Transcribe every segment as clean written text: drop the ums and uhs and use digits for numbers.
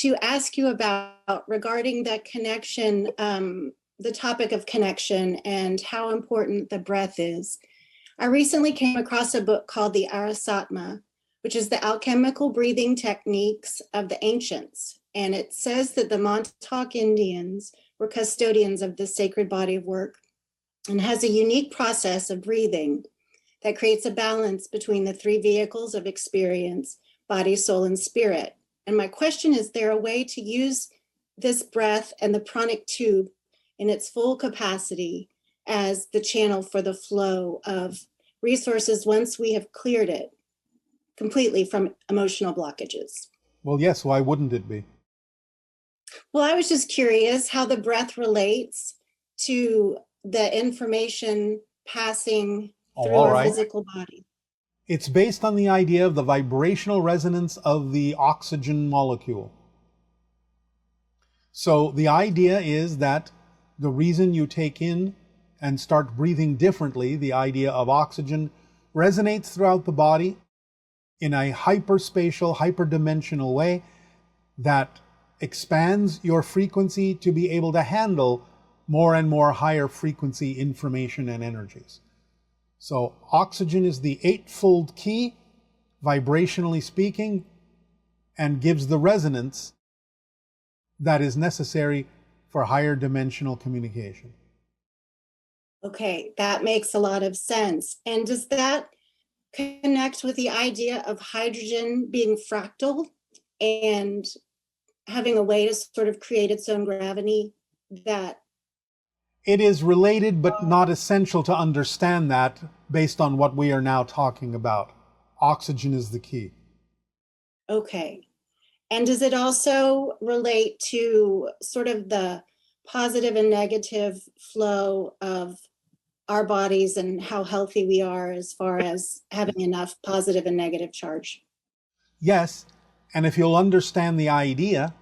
to ask you about regarding that connection, the topic of connection and how important the breath is. I recently came across a book called the Arasatma, which is the alchemical breathing techniques of the ancients. And it says that the Montauk Indians were custodians of this sacred body of work and has a unique process of breathing that creates a balance between the three vehicles of experience, body, soul, and spirit. And my question is there a way to use this breath and the pranic tube in its full capacity as the channel for the flow of resources once we have cleared it completely from emotional blockages? Well, yes, why wouldn't it be? Well, I was just curious how the breath relates to the information passing through our physical body. It's based on the idea of the vibrational resonance of the oxygen molecule. So the idea is that the reason you take in and start breathing differently, the idea of oxygen, resonates throughout the body in a hyperspatial, hyperdimensional way that expands your frequency to be able to handle more and more higher frequency information and energies. So oxygen is the eightfold key, vibrationally speaking, and gives the resonance that is necessary for higher dimensional communication. Okay, that makes a lot of sense. And does that connect with the idea of hydrogen being fractal and having a way to sort of create its own gravity? That it is related, but not essential to understand that based on what we are now talking about. Oxygen is the key. Okay. And does it also relate to sort of the positive and negative flow of our bodies and how healthy we are as far as having enough positive and negative charge? Yes, and if you'll understand the idea,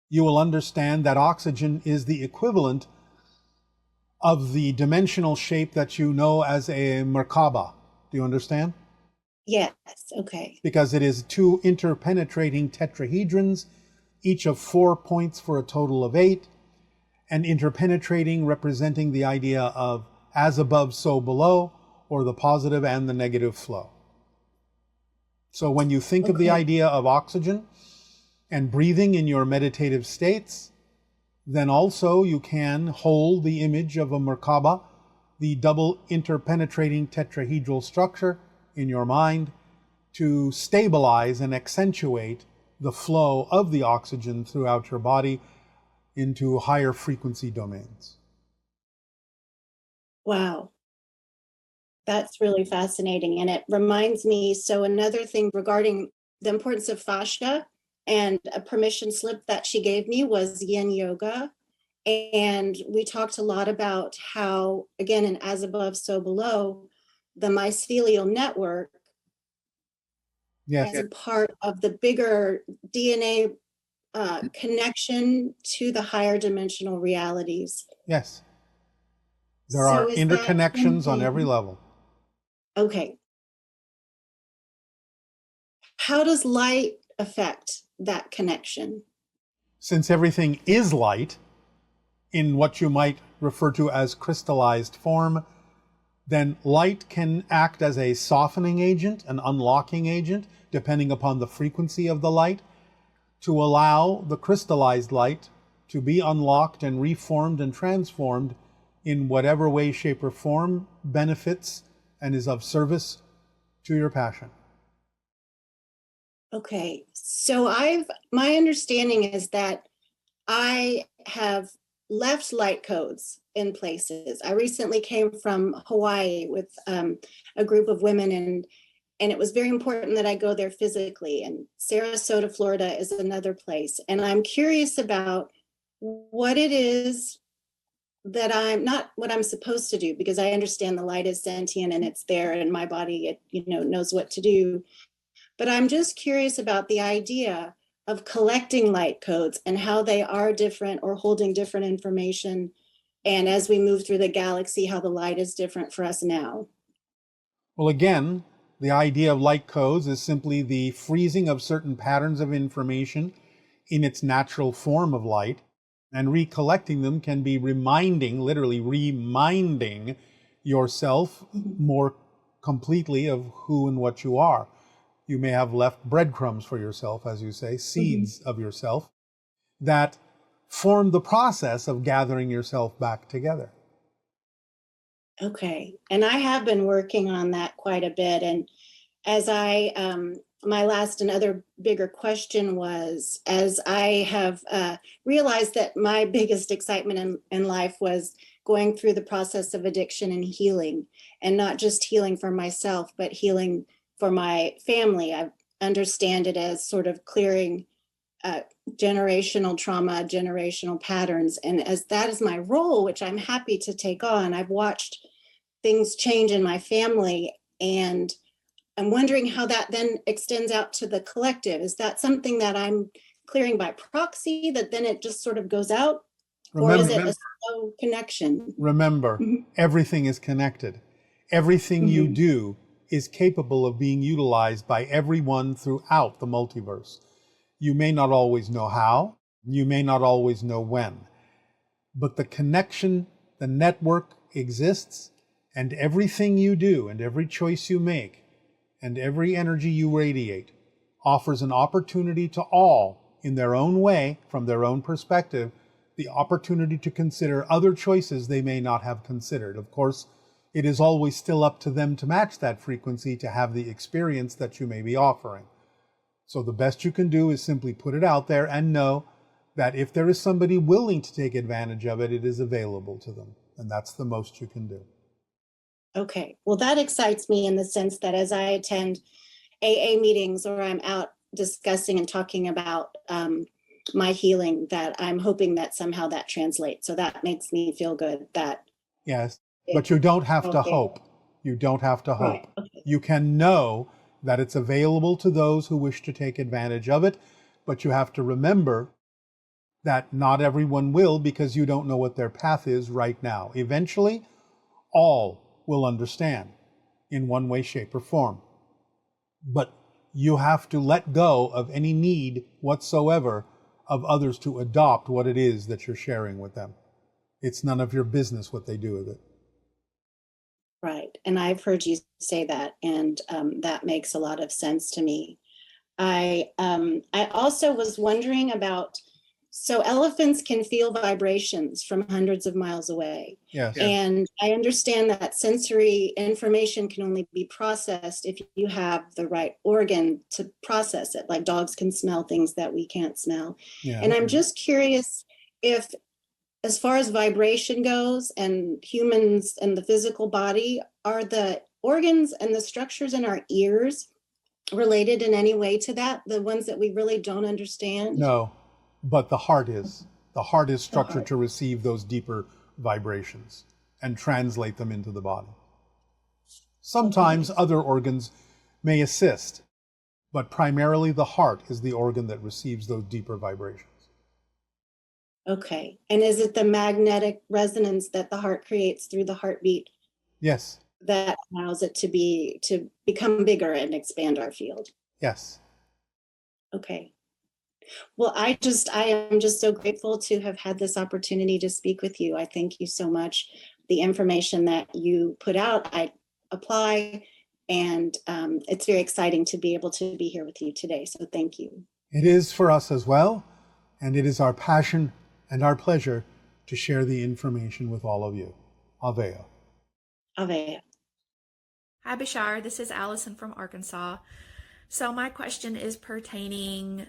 you will understand that oxygen is the equivalent of the dimensional shape that you know as a Merkaba. Do you understand? Yes, okay. Because it is two interpenetrating tetrahedrons, each of 4 points for a total of 8, and interpenetrating representing the idea of as above, so below, or the positive and the negative flow. So when you think of the idea of oxygen and breathing in your meditative states, then also you can hold the image of a Merkaba, the double interpenetrating tetrahedral structure in your mind, to stabilize and accentuate the flow of the oxygen throughout your body into higher frequency domains. Wow. That's really fascinating. And it reminds me, so another thing regarding the importance of fascia, and a permission slip that she gave me was yin yoga. And we talked a lot about how, again, in as above, so below, the mycelial network as a part of the bigger DNA connection to the higher dimensional realities. Yes. There are interconnections on every level. Okay. How does light affect that connection? Since everything is light, in what you might refer to as crystallized form, then light can act as a softening agent, an unlocking agent, depending upon the frequency of the light, to allow the crystallized light to be unlocked and reformed and transformed in whatever way, shape, or form benefits and is of service to your passion. Okay, so my understanding is that I have left light codes in places. I recently came from Hawaii with a group of women, and it was very important that I go there physically. And Sarasota, Florida is another place. And I'm curious about what it is that I'm not what I'm supposed to do, because I understand the light is sentient and it's there and my body, it knows what to do. But I'm just curious about the idea of collecting light codes and how they are different or holding different information. And as we move through the galaxy, how the light is different for us now. Well, again, the idea of light codes is simply the freezing of certain patterns of information in its natural form of light. And recollecting them can be reminding, literally reminding yourself more completely of who and what you are. You may have left breadcrumbs for yourself, as you say, seeds of yourself that form the process of gathering yourself back together. Okay. And I have been working on that quite a bit. And as my last and other bigger question was, as I have realized that my biggest excitement in life was going through the process of addiction and healing, and not just healing for myself, but healing for my family. I understand it as sort of clearing generational trauma, generational patterns. And as that is my role, which I'm happy to take on, I've watched things change in my family, and I'm wondering how that then extends out to the collective. Is that something that I'm clearing by proxy, that then it just sort of goes out? Or is it a slow connection? Remember, everything is connected. Everything you do is capable of being utilized by everyone throughout the multiverse. You may not always know how, you may not always know when, but the connection, the network exists, and everything you do and every choice you make and every energy you radiate offers an opportunity to all, in their own way, from their own perspective, the opportunity to consider other choices they may not have considered. Of course, it is always still up to them to match that frequency to have the experience that you may be offering. So the best you can do is simply put it out there and know that if there is somebody willing to take advantage of it, it is available to them. And that's the most you can do. Okay. Well, that excites me in the sense that as I attend AA meetings or I'm out discussing and talking about my healing, that I'm hoping that somehow that translates. So that makes me feel good that. Yes, but you don't have to hope. You don't have to hope. Right. Okay. You can know that it's available to those who wish to take advantage of it, but you have to remember that not everyone will, because you don't know what their path is right now. Eventually, all will understand in one way, shape, or form. But you have to let go of any need whatsoever of others to adopt what it is that you're sharing with them. It's none of your business what they do with it. Right. And I've heard you say that, and that makes a lot of sense to me. I also was wondering about, so elephants can feel vibrations from hundreds of miles away. Yes. And I understand that sensory information can only be processed if you have the right organ to process it. Like dogs can smell things that we can't smell. Yeah. And I'm just curious if, as far as vibration goes and humans and the physical body, are the organs and the structures in our ears related in any way to that? The ones that we really don't understand? No, but the heart is. The heart is structured to receive those deeper vibrations and translate them into the body. Sometimes other organs may assist, but primarily the heart is the organ that receives those deeper vibrations. Okay. And is it the magnetic resonance that the heart creates through the heartbeat? Yes. That allows it to become bigger and expand our field? Yes. Okay. Well, I am just so grateful to have had this opportunity to speak with you. I thank you so much. The information that you put out, I apply, and it's very exciting to be able to be here with you today. So thank you. It is for us as well, and it is our passion and our pleasure to share the information with all of you. Aveo. Aveo. Hi, Bashar. This is Allison from Arkansas. So my question is pertaining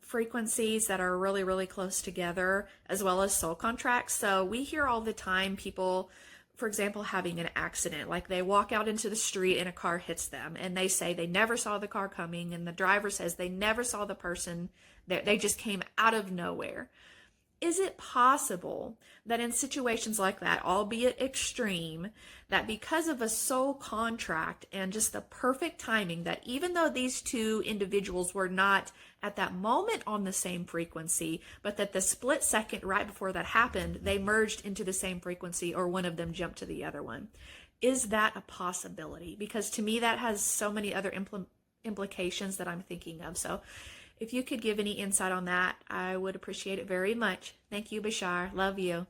frequencies that are really, really close together, as well as soul contracts. So we hear all the time people, for example, having an accident, like they walk out into the street and a car hits them, and they say they never saw the car coming, and the driver says they never saw the person, they just came out of nowhere. Is it possible that in situations like that, albeit extreme, that because of a soul contract and just the perfect timing, that even though these two individuals were not at that moment on the same frequency, but that the split second right before that happened, they merged into the same frequency, or one of them jumped to the other one? Is that a possibility? Because to me, that has so many other implications that I'm thinking of. So If you could give any insight on that, I would appreciate it very much. Thank you, Bashar. Love you.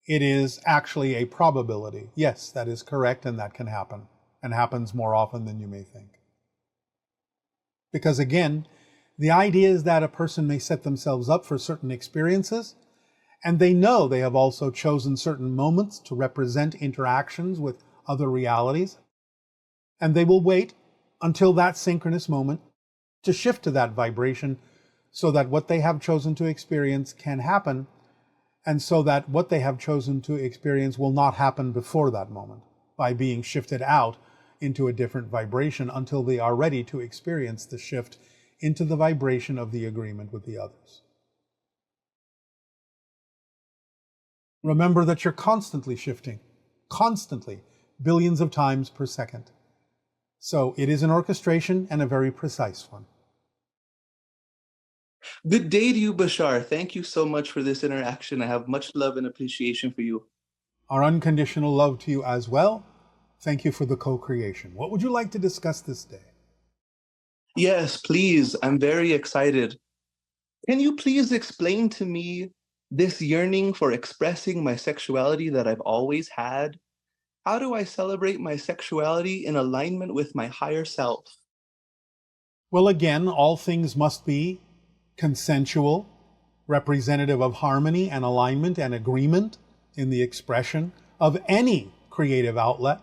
It is actually a probability. Yes, that is correct, and that can happen, and happens more often than you may think. Because again, the idea is that a person may set themselves up for certain experiences, and they know they have also chosen certain moments to represent interactions with other realities, and they will wait until that synchronous moment to shift to that vibration so that what they have chosen to experience can happen, and so that what they have chosen to experience will not happen before that moment by being shifted out into a different vibration until they are ready to experience the shift into the vibration of the agreement with the others. Remember that you're constantly shifting, constantly, billions of times per second. So it is an orchestration, and a very precise one. Good day to you, Bashar. Thank you so much for this interaction. I have much love and appreciation for you. Our unconditional love to you as well. Thank you for the co-creation. What would you like to discuss this day? Yes, please. I'm very excited. Can you please explain to me this yearning for expressing my sexuality that I've always had? How do I celebrate my sexuality in alignment with my higher self? Well, again, all things must be consensual, representative of harmony and alignment and agreement in the expression of any creative outlet.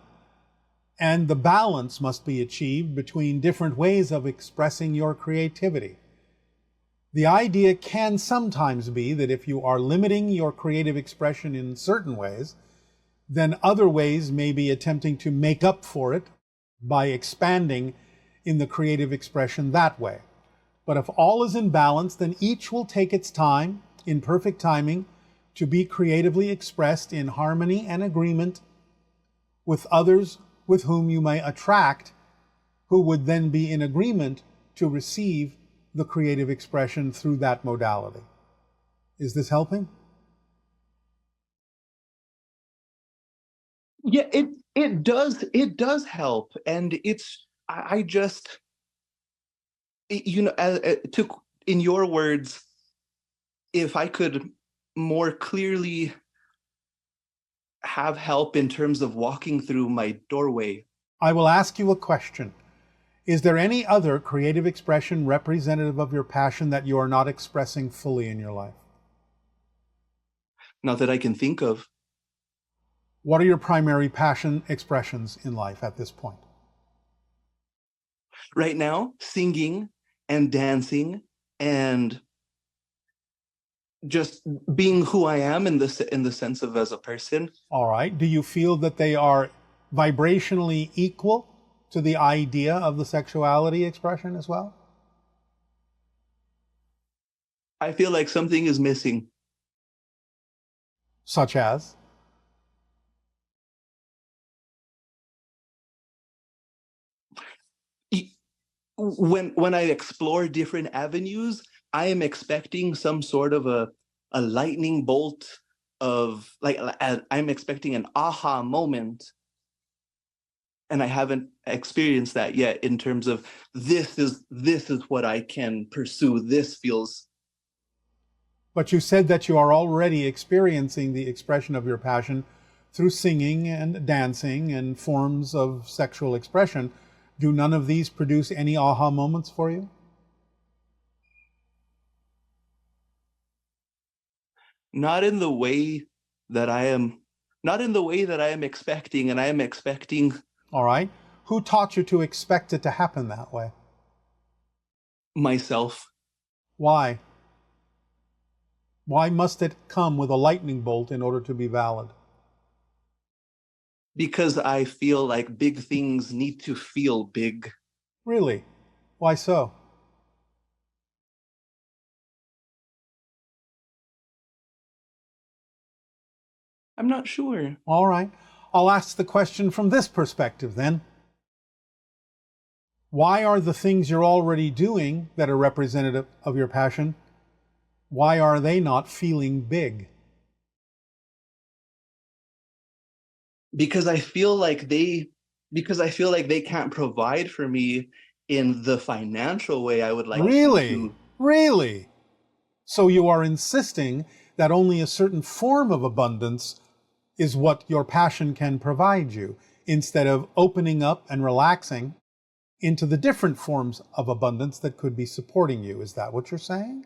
And the balance must be achieved between different ways of expressing your creativity. The idea can sometimes be that if you are limiting your creative expression in certain ways, then other ways may be attempting to make up for it by expanding in the creative expression that way. But if all is in balance, then each will take its time, in perfect timing, to be creatively expressed in harmony and agreement with others with whom you may attract, who would then be in agreement to receive the creative expression through that modality. Is this helping? Yeah, it does help, and I just, in your words, if I could more clearly have help in terms of walking through my doorway. I will ask you a question. Is there any other creative expression representative of your passion that you are not expressing fully in your life? Not that I can think of. What are your primary passion expressions in life at this point? Right now, singing and dancing and just being who I am in the sense of as a person. All right. Do you feel that they are vibrationally equal to the idea of the sexuality expression as well? I feel like something is missing. Such as? When I explore different avenues, I am expecting some sort of a lightning bolt of I'm expecting an aha moment, and I haven't experienced that yet in terms of this is what I can pursue. This feels. But you said that you are already experiencing the expression of your passion through singing and dancing and forms of sexual expression. Do none of these produce any aha moments for you? Not in the way that I am, not in the way that I am expecting, and I am expecting. All right. Who taught you to expect it to happen that way? Myself. Why? Why must it come with a lightning bolt in order to be valid? Because I feel like big things need to feel big. Really? Why so? I'm not sure. All right. I'll ask the question from this perspective then. Why are the things you're already doing that are representative of your passion, why are they not feeling big? Because I feel like they can't provide for me in the financial way, I would like Really? to. Really? So you are insisting that only a certain form of abundance is what your passion can provide you, instead of opening up and relaxing into the different forms of abundance that could be supporting you. Is that what you're saying?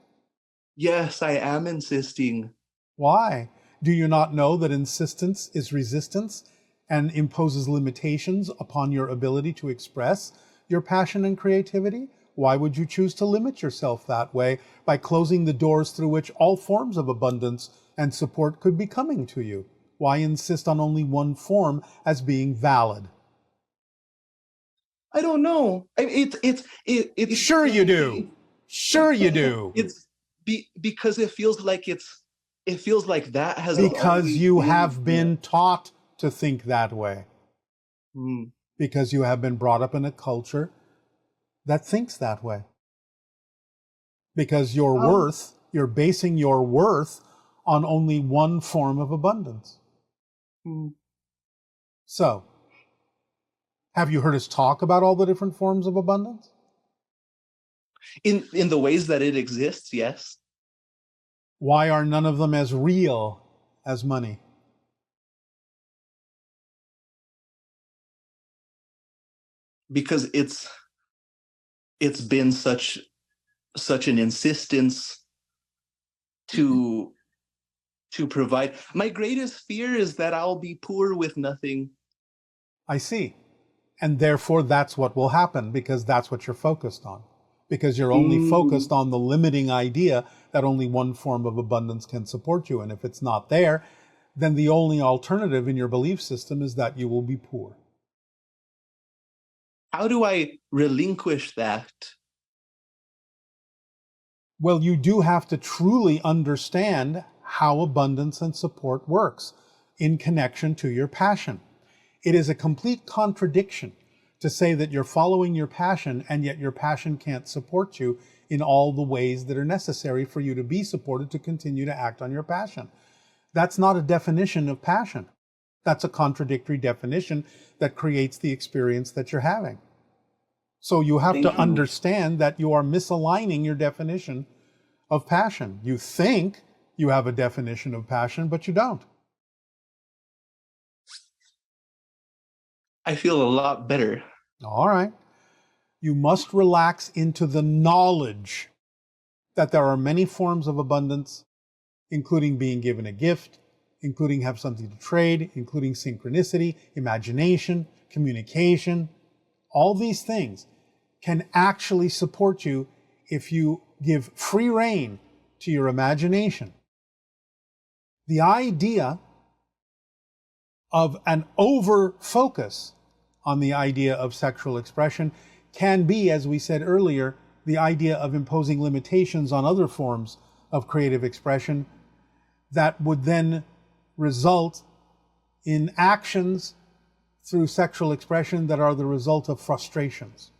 Yes, I am insisting. Why? Do you not know that insistence is resistance and imposes limitations upon your ability to express your passion and creativity? Why would you choose to limit yourself that way by closing the doors through which all forms of abundance and support could be coming to you? Why insist on only one form as being valid? I don't know. It's Sure you do. Sure you do. it's because it feels like that has Because always you been. have been taught to think that way. Hmm. Because you have been brought up in a culture that thinks that way. Because your worth, you're basing your worth on only one form of abundance. Hmm. So, have you heard us talk about all the different forms of abundance? In the ways that it exists, yes. Why are none of them as real as money? Because it's been such an insistence to provide. My greatest fear is that I'll be poor with nothing. I see. And therefore, that's what will happen, because that's what you're focused on. Because you're only focused on the limiting idea that only one form of abundance can support you. And if it's not there, then the only alternative in your belief system is that you will be poor. How do I relinquish that? Well, you do have to truly understand how abundance and support works in connection to your passion. It is a complete contradiction to say that you're following your passion and yet your passion can't support you in all the ways that are necessary for you to be supported to continue to act on your passion. That's not a definition of passion. That's a contradictory definition that creates the experience that you're having. So you have to understand that you are misaligning your definition of passion. You think you have a definition of passion, but you don't. I feel a lot better. All right. You must relax into the knowledge that there are many forms of abundance, including being given a gift, including have something to trade, including synchronicity, imagination, communication. All these things can actually support you if you give free rein to your imagination. The idea of an over focus on the idea of sexual expression can be, as we said earlier, the idea of imposing limitations on other forms of creative expression that would then result in actions through sexual expression that are the result of frustrations.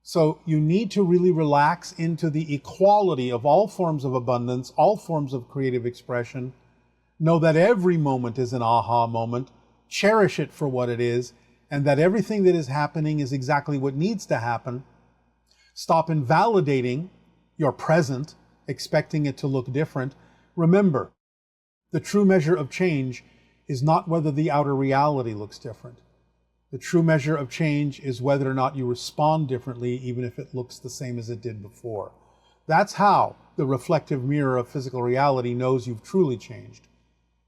So you need to really relax into the equality of all forms of abundance, all forms of creative expression. Know that every moment is an aha moment. Cherish it for what it is, and that everything that is happening is exactly what needs to happen. Stop invalidating your present, expecting it to look different. Remember, the true measure of change is not whether the outer reality looks different. The true measure of change is whether or not you respond differently, even if it looks the same as it did before. That's how the reflective mirror of physical reality knows you've truly changed.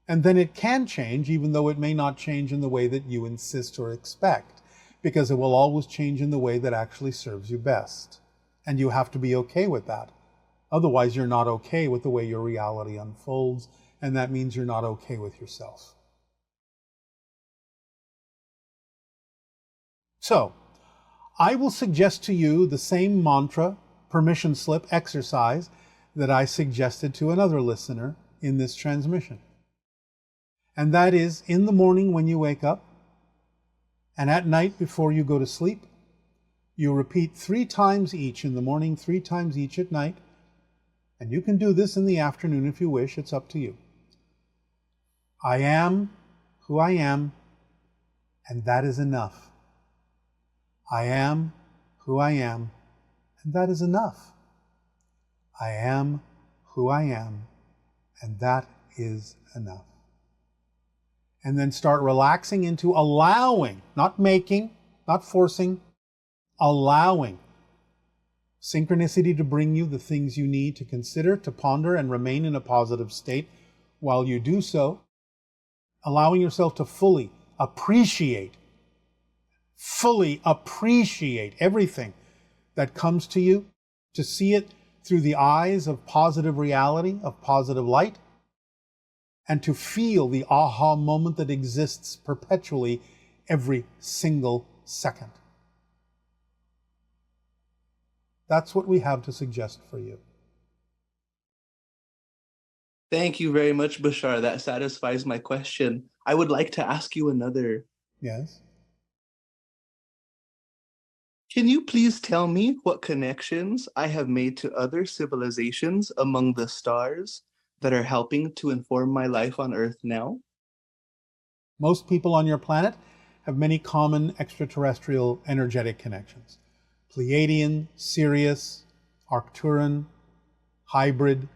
And then it can change, even though it may not change in the way that you insist or expect, because it will always change in the way that actually serves you best. And you have to be okay with that. Otherwise, you're not okay with the way your reality unfolds, and that means you're not okay with yourself. So, I will suggest to you the same mantra, permission slip exercise that I suggested to another listener in this transmission. And that is, in the morning when you wake up, and at night before you go to sleep, you repeat 3 times each in the morning, 3 times each at night. And you can do this in the afternoon if you wish, it's up to you. I am who I am, and that is enough. I am who I am, and that is enough. I am who I am, and that is enough. And then start relaxing into allowing, not making, not forcing, allowing synchronicity to bring you the things you need to consider, to ponder, and remain in a positive state while you do so. Allowing yourself to fully appreciate everything that comes to you, to see it through the eyes of positive reality, of positive light, and to feel the aha moment that exists perpetually every single second. That's what we have to suggest for you. Thank you very much, Bashar. That satisfies my question. I would like to ask you another. Yes? Can you please tell me what connections I have made to other civilizations among the stars that are helping to inform my life on Earth now? Most people on your planet have many common extraterrestrial energetic connections. Pleiadian, Sirius, Arcturan, Hybrid,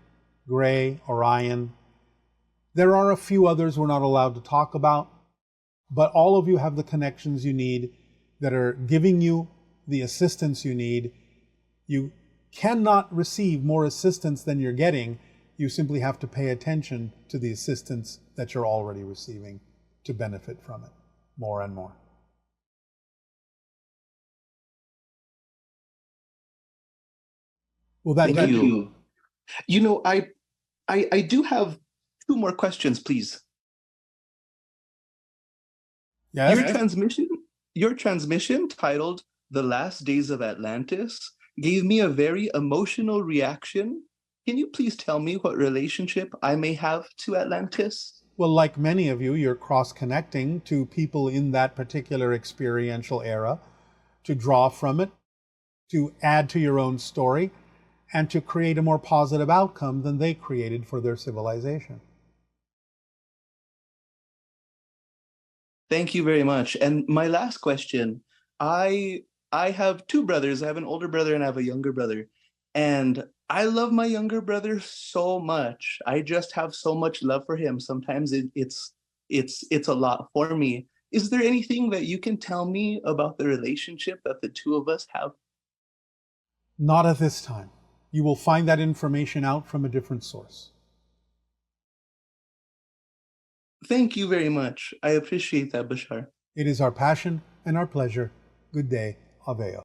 Gray, Orion. There are a few others we're not allowed to talk about, but all of you have the connections you need that are giving you the assistance you need. You cannot receive more assistance than you're getting. You simply have to pay attention to the assistance that you're already receiving to benefit from it more and more. Will that Thank do? you. You know, I do have two more questions, please. Yes? Your transmission titled The Last Days of Atlantis gave me a very emotional reaction. Can you please tell me what relationship I may have to Atlantis? Well, like many of you, you're cross-connecting to people in that particular experiential era to draw from it, to add to your own story, and to create a more positive outcome than they created for their civilization. Thank you very much. And my last question, I have two brothers. I have an older brother and I have a younger brother. And I love my younger brother so much. I just have so much love for him. Sometimes it's a lot for me. Is there anything that you can tell me about the relationship that the two of us have? Not at this time. You will find that information out from a different source. Thank you very much. I appreciate that, Bashar. It is our passion and our pleasure. Good day. Aveo.